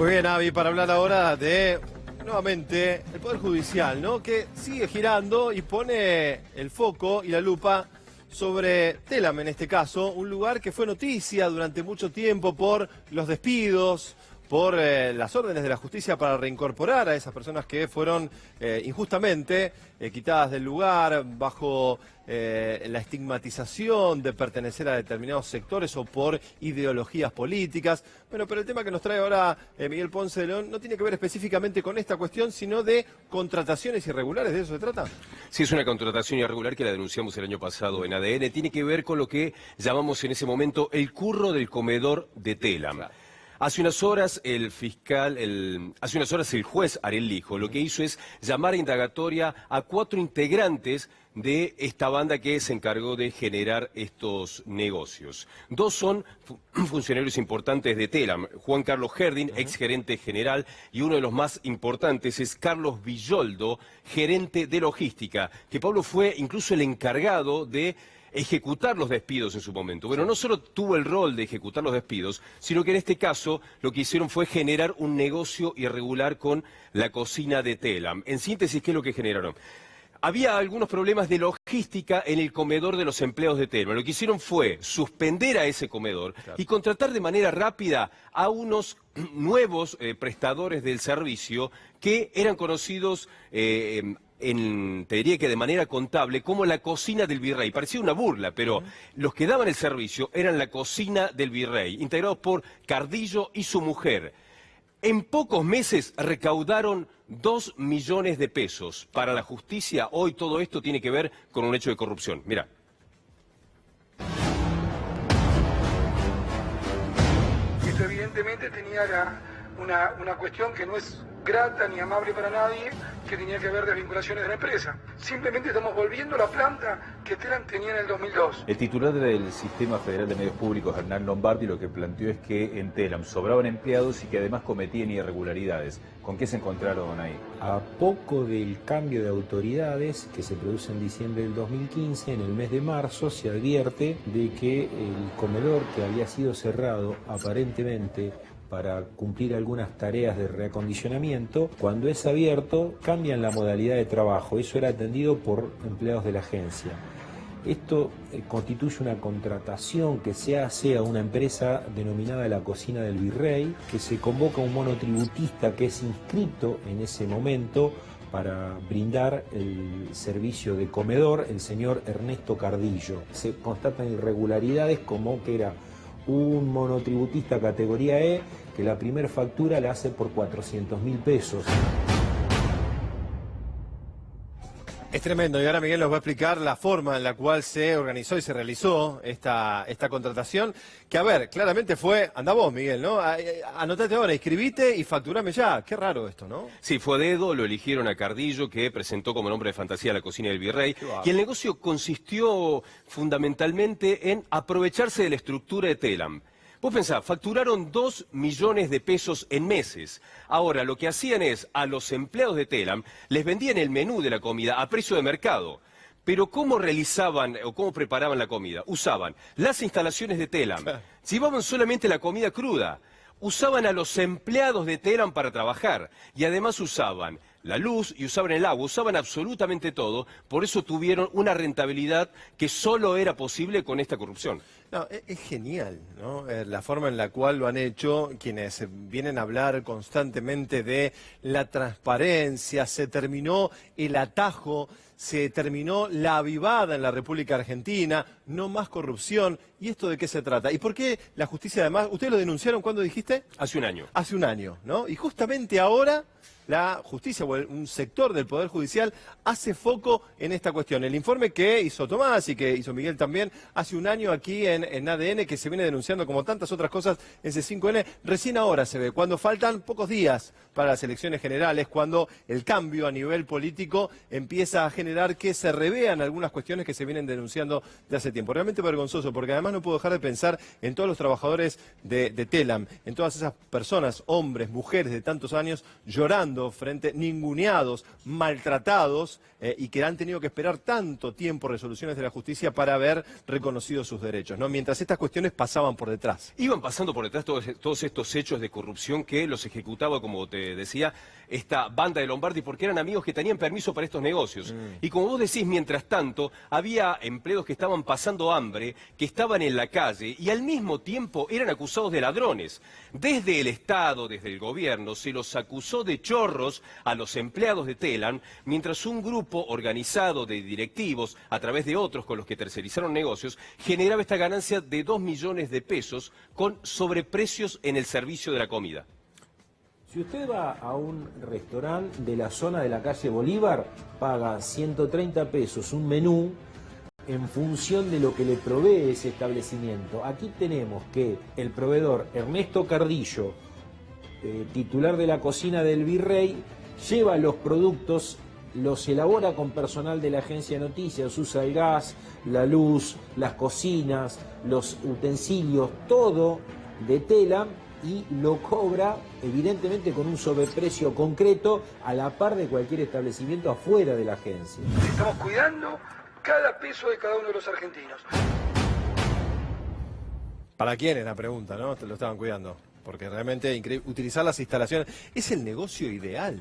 Muy bien, Avi, para hablar ahora de, nuevamente, el Poder Judicial, ¿no? Que sigue girando y pone el foco y la lupa sobre Telam, en este caso, un lugar que fue noticia durante mucho tiempo por los despidos, por las órdenes de la justicia para reincorporar a esas personas que fueron injustamente quitadas del lugar bajo la estigmatización de pertenecer a determinados sectores o por ideologías políticas. Bueno, pero el tema que nos trae ahora Miguel Ponce de León no tiene que ver específicamente con esta cuestión, sino de contrataciones irregulares. ¿De eso se trata? Sí, es una contratación irregular que la denunciamos el año pasado en ADN. Tiene que ver con lo que llamamos en ese momento el curro del comedor de Telam. Claro. Hace unas horas el juez Ariel Lijo lo que hizo es llamar a indagatoria a 4 integrantes de esta banda que se encargó de generar estos negocios. 2 son funcionarios importantes de Telam, Juan Carlos Herdin, exgerente general, y uno de los más importantes es Carlos Villoldo, gerente de logística, que Pablo fue incluso el encargado de ejecutar los despidos en su momento. Bueno, no solo tuvo el rol de ejecutar los despidos, sino que en este caso lo que hicieron fue generar un negocio irregular con la cocina de Telam. En síntesis, ¿qué es lo que generaron? Había algunos problemas de logística en el comedor de los empleados de Telam. Lo que hicieron fue suspender a ese comedor y contratar de manera rápida a unos nuevos prestadores del servicio que eran conocidos te diría que de manera contable, como la cocina del virrey. Parecía una burla, pero los que daban el servicio eran la cocina del virrey, integrados por Cardillo y su mujer. En pocos meses recaudaron 2 millones de pesos. Para la justicia, hoy todo esto tiene que ver con un hecho de corrupción. Mirá. Esto evidentemente tenía una cuestión que no es grata ni amable para nadie, que tenía que ver desvinculaciones de la empresa. Simplemente estamos volviendo a la planta que Telam tenía en el 2002. El titular del Sistema Federal de Medios Públicos, Hernán Lombardi, lo que planteó es que en Telam sobraban empleados y que además cometían irregularidades. ¿Con qué se encontraron ahí? A poco del cambio de autoridades que se produce en diciembre del 2015, en el mes de marzo se advierte de que el comedor que había sido cerrado aparentemente para cumplir algunas tareas de reacondicionamiento, cuando es abierto cambian la modalidad de trabajo. Eso era atendido por empleados de la agencia. Esto constituye una contratación que se hace a una empresa denominada La Cocina del Virrey, que se convoca a un monotributista que es inscrito en ese momento para brindar el servicio de comedor, el señor Ernesto Cardillo. Se constatan irregularidades como que era un monotributista categoría E, que la primera factura la hace por 400.000 pesos. Es tremendo, y ahora Miguel nos va a explicar la forma en la cual se organizó y se realizó esta contratación, que a ver, claramente fue, anda vos Miguel, ¿no? Anotate ahora, inscribite y facturame ya. Qué raro esto, ¿no? Sí, fue a dedo, lo eligieron a Cardillo, que presentó como nombre de fantasía la cocina del virrey, y el negocio consistió fundamentalmente en aprovecharse de la estructura de Telam. Vos pensá, facturaron 2 millones de pesos en meses. Ahora, lo que hacían es, a los empleados de Telam, les vendían el menú de la comida a precio de mercado. Pero ¿cómo realizaban o cómo preparaban la comida? Usaban las instalaciones de Telam, llevaban solamente la comida cruda, usaban a los empleados de Telam para trabajar y además usaban la luz y usaban el agua, usaban absolutamente todo, por eso tuvieron una rentabilidad que solo era posible con esta corrupción. No, es genial, ¿no? La forma en la cual lo han hecho, quienes vienen a hablar constantemente de la transparencia, se terminó el atajo, se terminó la avivada en la República Argentina, no más corrupción. ¿Y esto de qué se trata? ¿Y por qué la justicia además, ustedes lo denunciaron cuándo dijiste? Hace un año. Hace un año, ¿no? Y justamente ahora la justicia o un sector del Poder Judicial hace foco en esta cuestión. El informe que hizo Tomás y que hizo Miguel también hace un año aquí en ADN, que se viene denunciando como tantas otras cosas en C5N, recién ahora se ve, cuando faltan pocos días para las elecciones generales, cuando el cambio a nivel político empieza a generar que se revean algunas cuestiones que se vienen denunciando de hace tiempo. Realmente vergonzoso, porque además no puedo dejar de pensar en todos los trabajadores de Telam, en todas esas personas, hombres, mujeres de tantos años, llorando sufriendo, ninguneados, maltratados y que han tenido que esperar tanto tiempo resoluciones de la justicia para haber reconocido sus derechos, ¿no? Mientras estas cuestiones pasaban por detrás. Iban pasando por detrás todos estos hechos de corrupción que los ejecutaba, como te decía, esta banda de Lombardi, porque eran amigos que tenían permiso para estos negocios. Y como vos decís, mientras tanto, había empleados que estaban pasando hambre, que estaban en la calle y al mismo tiempo eran acusados de ladrones. Desde el Estado, desde el gobierno, se los acusó de chorros a los empleados de Telam, mientras un grupo organizado de directivos, a través de otros con los que tercerizaron negocios, generaba esta ganancia de 2 millones de pesos con sobreprecios en el servicio de la comida. Si usted va a un restaurante de la zona de la calle Bolívar, paga 130 pesos un menú en función de lo que le provee ese establecimiento. Aquí tenemos que el proveedor Ernesto Cardillo, titular de la cocina del Virrey, lleva los productos, los elabora con personal de la agencia de noticias, usa el gas, la luz, las cocinas, los utensilios, todo de Telam, y lo cobra evidentemente con un sobreprecio concreto a la par de cualquier establecimiento afuera de la agencia. Estamos cuidando cada peso de cada uno de los argentinos. ¿Para quién es la pregunta, no? Te lo estaban cuidando. Porque realmente increíble. Utilizar las instalaciones es el negocio ideal.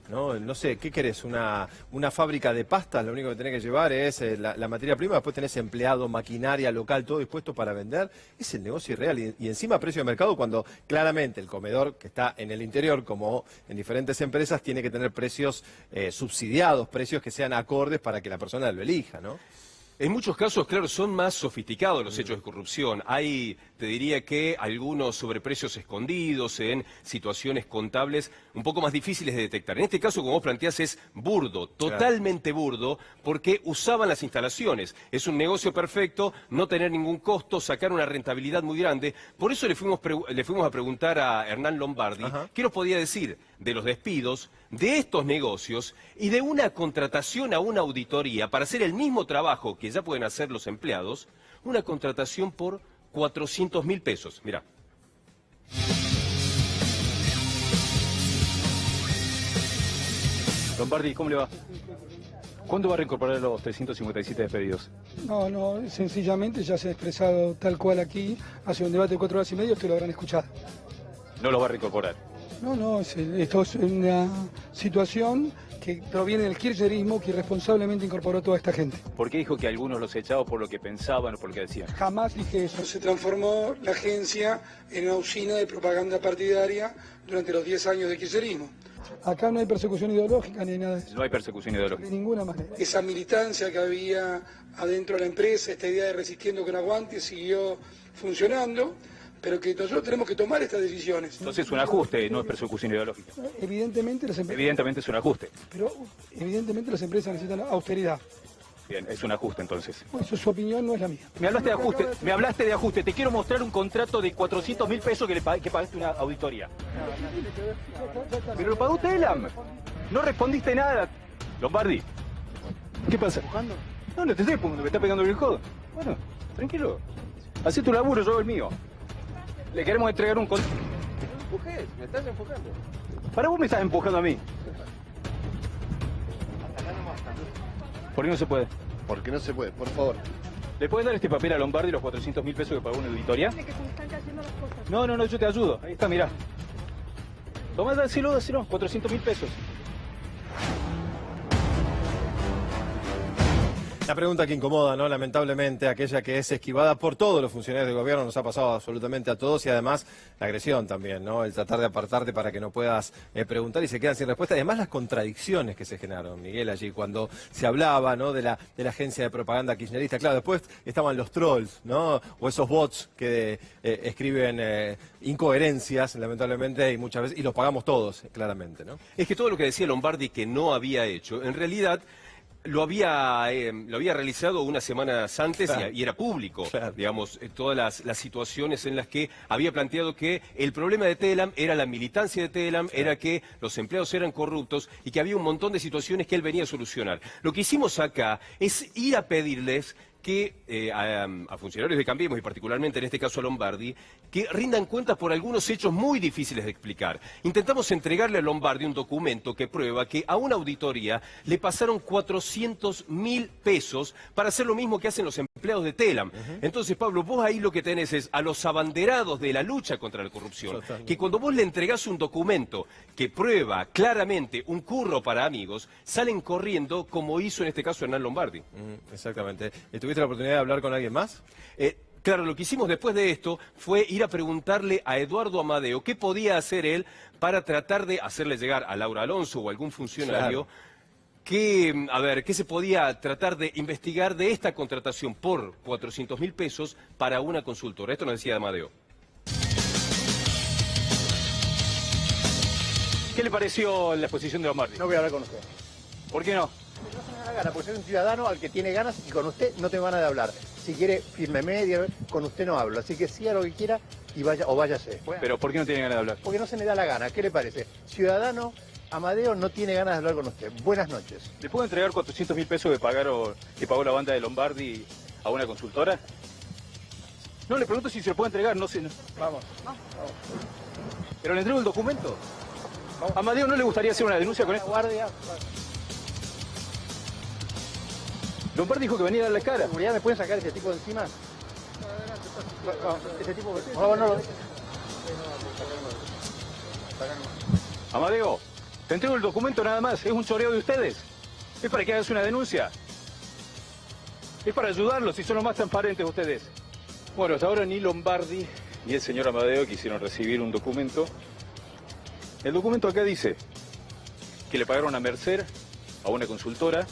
No sé, ¿qué querés? Una fábrica de pastas, lo único que tenés que llevar es la materia prima, después tenés empleado, maquinaria, local, todo dispuesto para vender. Es el negocio irreal y encima precio de mercado cuando claramente el comedor que está en el interior, como en diferentes empresas, tiene que tener precios subsidiados, precios que sean acordes para que la persona lo elija, ¿no? En muchos casos, claro, son más sofisticados los hechos de corrupción. Hay, te diría que algunos sobreprecios escondidos en situaciones contables un poco más difíciles de detectar. En este caso, como vos planteás, es burdo, totalmente burdo, porque usaban las instalaciones. Es un negocio perfecto, no tener ningún costo, sacar una rentabilidad muy grande. Por eso le fuimos a preguntar a Hernán Lombardi qué nos podía decir de los despidos, de estos negocios y de una contratación a una auditoría para hacer el mismo trabajo que ya pueden hacer los empleados, una contratación por 400.000 pesos. Mirá. Lombardi, ¿cómo le va? ¿Cuándo va a reincorporar los 357 despedidos? No, sencillamente ya se ha expresado tal cual aquí, hace un debate de 4 horas y media, ustedes lo habrán escuchado. No los va a reincorporar. No, esto es una situación que proviene del kirchnerismo que irresponsablemente incorporó a toda esta gente. ¿Por qué dijo que algunos los echaba por lo que pensaban o por lo que decían? Jamás dije eso. Se transformó la agencia en una usina de propaganda partidaria durante los 10 años de kirchnerismo. Acá no hay persecución ideológica ni nada de eso. No hay persecución ideológica. De ninguna manera. Esa militancia que había adentro de la empresa, esta idea de resistiendo con aguante, siguió funcionando. Pero que nosotros tenemos que tomar estas decisiones. Entonces es un ajuste, no es persecución ideológica. Evidentemente las empresas... Evidentemente es un ajuste. Pero evidentemente las empresas necesitan austeridad. Bien, es un ajuste entonces. Bueno, su opinión no es la mía. Me hablaste de ajuste, te quiero mostrar un contrato de 400.000 pesos que pagaste una auditoría. Pero lo pagó Telam. No respondiste nada. Lombardi, ¿qué pasa? No te estoy empujando, me está pegando el codo. Bueno, tranquilo. Hacé tu laburo, yo hago el mío. Le queremos entregar un contrato. No me empujes, me estás empujando. Para vos me estás empujando a mí. ¿Por qué no se puede? Porque no se puede, por favor. ¿Le puedes dar este papel a Lombardi, los 400.000 pesos que pagó una auditoría? No, yo te ayudo. Ahí está, mirá. Tomá, dáselo, 400.000 pesos. La pregunta que incomoda, ¿no? Lamentablemente, aquella que es esquivada por todos los funcionarios del gobierno, nos ha pasado absolutamente a todos y además la agresión también, ¿no? El tratar de apartarte para que no puedas preguntar y se quedan sin respuesta. Además, las contradicciones que se generaron, Miguel, allí cuando se hablaba, ¿no? de la agencia de propaganda kirchnerista. Claro, después estaban los trolls, ¿no? O esos bots que escriben incoherencias, lamentablemente, y muchas veces, y los pagamos todos, claramente, ¿no? Es que todo lo que decía Lombardi que no había hecho, en realidad... Lo había realizado unas semanas antes, claro, y era público, claro, digamos, todas las situaciones en las que había planteado que el problema de Telam era la militancia de Telam, claro, era que los empleados eran corruptos y que había un montón de situaciones que él venía a solucionar. Lo que hicimos acá es ir a pedirles que a funcionarios de Cambiemos, y particularmente en este caso a Lombardi, que rindan cuentas por algunos hechos muy difíciles de explicar. Intentamos entregarle a Lombardi un documento que prueba que a una auditoría le pasaron 400.000 pesos para hacer lo mismo que hacen los empleados de Telam. Entonces, Pablo, vos ahí lo que tenés es a los abanderados de la lucha contra la corrupción, que cuando vos le entregás un documento que prueba claramente un curro para amigos, salen corriendo como hizo en este caso Hernán Lombardi. Exactamente. ¿Tuviste la oportunidad de hablar con alguien más? Claro, lo que hicimos después de esto fue ir a preguntarle a Eduardo Amadeo qué podía hacer él para tratar de hacerle llegar a Laura Alonso o algún funcionario qué se podía tratar de investigar de esta contratación por 400.000 pesos para una consultora. Esto nos decía Amadeo. ¿Qué le pareció la exposición de Lombardi? No voy a hablar con usted. ¿Por qué no? No se me da la gana, porque soy un ciudadano al que tiene ganas y con usted no tengo ganas de hablar. Si quiere, fírmeme, dígame, con usted no hablo. Así que sí a lo que quiera y vaya o váyase. Pero ¿por qué no tiene ganas de hablar? Porque no se me da la gana. ¿Qué le parece? Ciudadano, Amadeo no tiene ganas de hablar con usted. Buenas noches. ¿Le puedo entregar 400.000 pesos que pagó la banda de Lombardi a una consultora? No, le pregunto si se lo puede entregar, no sé. No. Vamos. Pero le entrego el documento. ¿A Amadeo no le gustaría hacer una denuncia con La esto? guardia. Lombardi dijo que venía a dar la cara. ¿Seguridad me pueden sacar ese tipo de encima? Ese tipo de... No lo... Amadeo, te entrego el documento nada más. Es un choreo de ustedes. Es para que hagas una denuncia. Es para ayudarlos si son los más transparentes ustedes. Bueno, hasta ahora ni Lombardi ni el señor Amadeo quisieron recibir un documento. El documento acá dice que le pagaron a Mercer, a una consultora,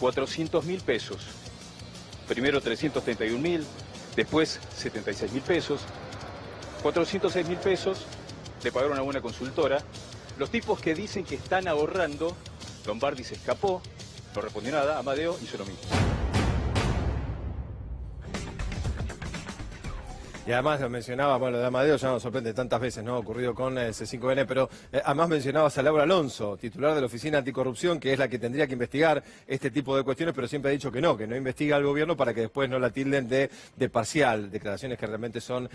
400.000 pesos. Primero 331.000, después 76.000 pesos. 406.000 pesos le pagaron a una consultora. Los tipos que dicen que están ahorrando, Lombardi se escapó, no respondió nada, Amadeo hizo lo mismo. Y además lo mencionaba, bueno, lo de Amadeo ya nos sorprende tantas veces, ¿no? Ha ocurrido con C5N, pero además mencionabas a Laura Alonso, titular de la Oficina Anticorrupción, que es la que tendría que investigar este tipo de cuestiones, pero siempre ha dicho que no investiga al gobierno para que después no la tilden de parcial, declaraciones que realmente son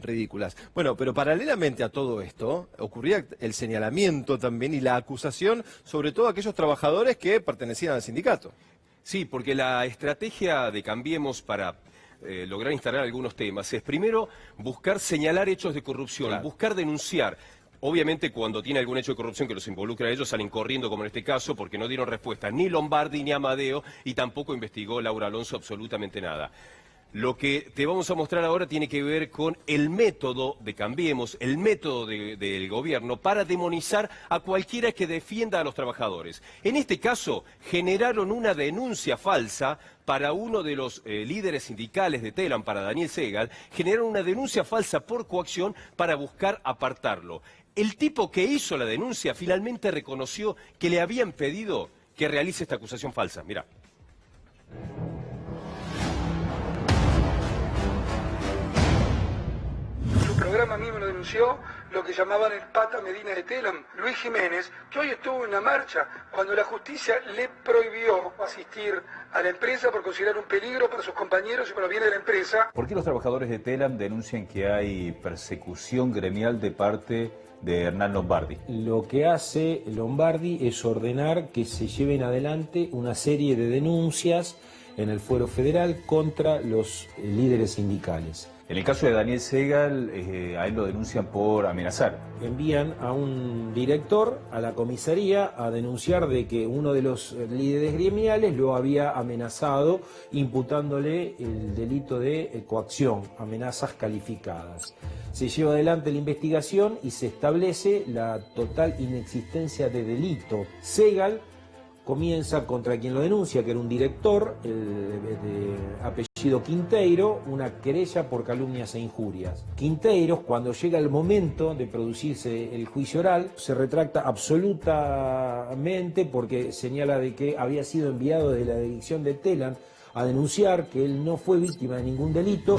ridículas. Bueno, pero paralelamente a todo esto, ocurría el señalamiento también y la acusación sobre todo a aquellos trabajadores que pertenecían al sindicato. Sí, porque la estrategia de Cambiemos para lograr instalar algunos temas es primero buscar señalar hechos de corrupción, claro, buscar denunciar. Obviamente cuando tiene algún hecho de corrupción que los involucra a ellos salen corriendo como en este caso porque no dieron respuesta ni Lombardi ni Amadeo y tampoco investigó Laura Alonso absolutamente nada. Lo que te vamos a mostrar ahora tiene que ver con el método de Cambiemos, el método del gobierno para demonizar a cualquiera que defienda a los trabajadores. En este caso, generaron una denuncia falsa para uno de los líderes sindicales de Telam, para Daniel Segal, generaron una denuncia falsa por coacción para buscar apartarlo. El tipo que hizo la denuncia finalmente reconoció que le habían pedido que realice esta acusación falsa. Mirá. Su programa mismo lo denunció lo que llamaban el Pata Medina de Telam, Luis Jiménez, que hoy estuvo en una marcha cuando la justicia le prohibió asistir a la empresa por considerar un peligro para sus compañeros y para los bienes de la empresa. ¿Por qué los trabajadores de Telam denuncian que hay persecución gremial de parte de Hernán Lombardi? Lo que hace Lombardi es ordenar que se lleven adelante una serie de denuncias en el fuero federal contra los líderes sindicales. En el caso de Daniel Segal, a él lo denuncian por amenazar. Envían a un director a la comisaría a denunciar de que uno de los líderes gremiales lo había amenazado, imputándole el delito de coacción, amenazas calificadas. Se lleva adelante la investigación y se establece la total inexistencia de delito. Segal comienza contra quien lo denuncia, que era un director, de apellido Quinteiro, una querella por calumnias e injurias. Quinteiro, cuando llega el momento de producirse el juicio oral, se retracta absolutamente porque señala de que había sido enviado de la dirección de Telam a denunciar que él no fue víctima de ningún delito.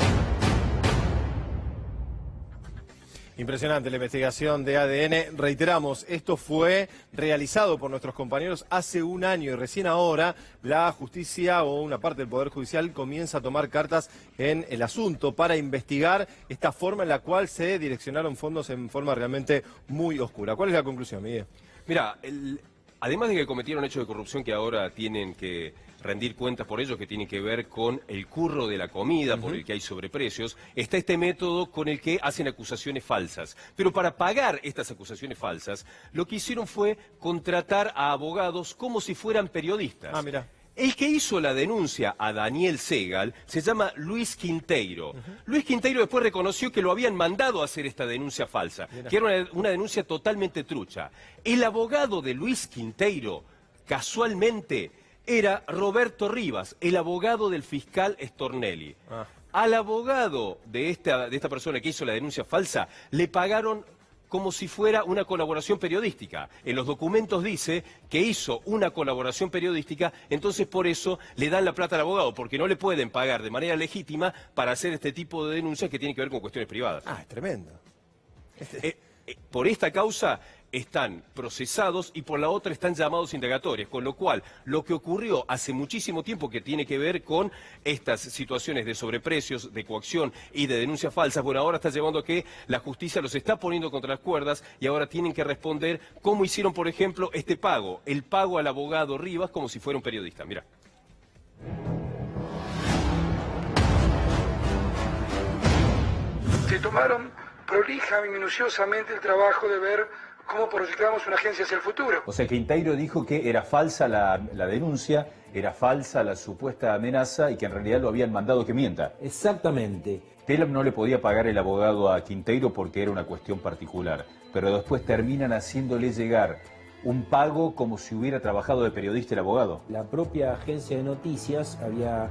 Impresionante la investigación de ADN. Reiteramos, esto fue realizado por nuestros compañeros hace un año y recién ahora la justicia o una parte del Poder Judicial comienza a tomar cartas en el asunto para investigar esta forma en la cual se direccionaron fondos en forma realmente muy oscura. ¿Cuál es la conclusión, Miguel? Mira, además de que cometieron hechos de corrupción que ahora tienen que rendir cuentas por ello, que tiene que ver con el curro de la comida, por el que hay sobreprecios, está este método con el que hacen acusaciones falsas. Pero para pagar estas acusaciones falsas, lo que hicieron fue contratar a abogados como si fueran periodistas. Ah, mira. El que hizo la denuncia a Daniel Segal se llama Luis Quinteiro. Luis Quinteiro después reconoció que lo habían mandado a hacer esta denuncia falsa, que era una denuncia totalmente trucha. El abogado de Luis Quinteiro, casualmente, era Roberto Rivas, el abogado del fiscal Stornelli. Al abogado de esta persona que hizo la denuncia falsa le pagaron como si fuera una colaboración periodística. En los documentos dice que hizo una colaboración periodística, entonces por eso le dan la plata al abogado, porque no le pueden pagar de manera legítima para hacer este tipo de denuncias que tienen que ver con cuestiones privadas. Ah, es tremendo. Por esta causa están procesados y por la otra están llamados indagatorios, con lo cual lo que ocurrió hace muchísimo tiempo que tiene que ver con estas situaciones de sobreprecios, de coacción y de denuncias falsas, bueno, ahora está llevando a que la justicia los está poniendo contra las cuerdas y ahora tienen que responder cómo hicieron, por ejemplo, este pago, el pago al abogado Rivas como si fuera un periodista. Mirá. Se tomaron prolija y minuciosamente el trabajo de ver cómo proyectamos una agencia hacia el futuro. O sea, Quinteiro dijo que era falsa la denuncia, era falsa la supuesta amenaza y que en realidad lo habían mandado que mienta. Exactamente. Telam no le podía pagar el abogado a Quinteiro porque era una cuestión particular, pero después terminan haciéndole llegar un pago como si hubiera trabajado de periodista el abogado. La propia agencia de noticias había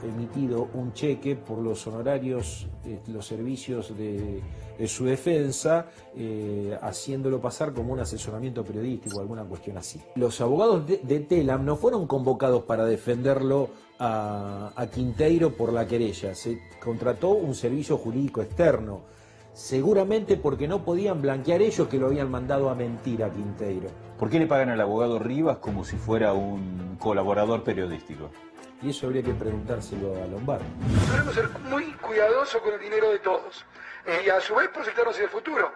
emitido un cheque por los honorarios, los servicios de su defensa, haciéndolo pasar como un asesoramiento periodístico, alguna cuestión así. Los abogados de Telam no fueron convocados para defenderlo a Quinteiro por la querella, se contrató un servicio jurídico externo, seguramente porque no podían blanquear ellos que lo habían mandado a mentir a Quinteiro. ¿Por qué le pagan al abogado Rivas como si fuera un colaborador periodístico? Y eso habría que preguntárselo a Lombardi. Debemos ser muy cuidadosos con el dinero de todos y a su vez proyectarnos hacia el futuro.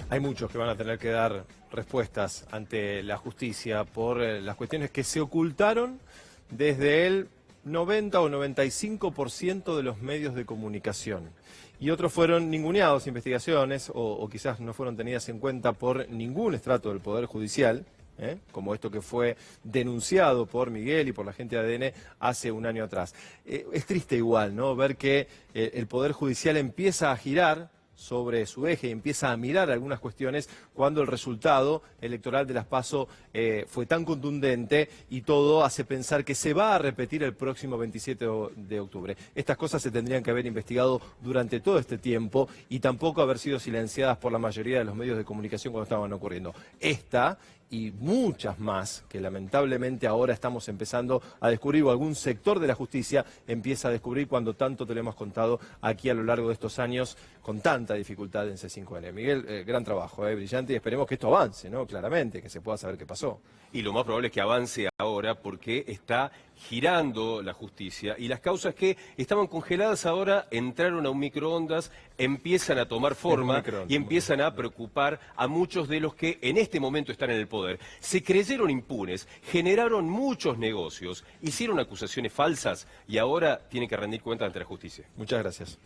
Hay muchos que van a tener que dar respuestas ante la justicia por las cuestiones que se ocultaron desde el 90 o 95% de los medios de comunicación. Y otros fueron ninguneados, investigaciones, o quizás no fueron tenidas en cuenta por ningún estrato del Poder Judicial, como esto que fue denunciado por Miguel y por la gente de ADN hace un año atrás. Es triste igual, ¿no?, ver que el Poder Judicial empieza a girar sobre su eje y empieza a mirar algunas cuestiones cuando el resultado electoral de las PASO fue tan contundente y todo hace pensar que se va a repetir el próximo 27 de octubre. Estas cosas se tendrían que haber investigado durante todo este tiempo y tampoco haber sido silenciadas por la mayoría de los medios de comunicación cuando estaban ocurriendo. Esta y muchas más que lamentablemente ahora estamos empezando a descubrir, o algún sector de la justicia empieza a descubrir cuando tanto te lo hemos contado aquí a lo largo de estos años con tanta dificultad en C5N. Miguel, gran trabajo, brillante, y esperemos que esto avance, ¿no?, claramente, que se pueda saber qué pasó. Y lo más probable es que avance ahora porque está girando la justicia y las causas que estaban congeladas ahora entraron a un microondas, empiezan a tomar forma y empiezan a preocupar a muchos de los que en este momento están en el poder. Se creyeron impunes, generaron muchos negocios, hicieron acusaciones falsas y ahora tienen que rendir cuentas ante la justicia. Muchas gracias.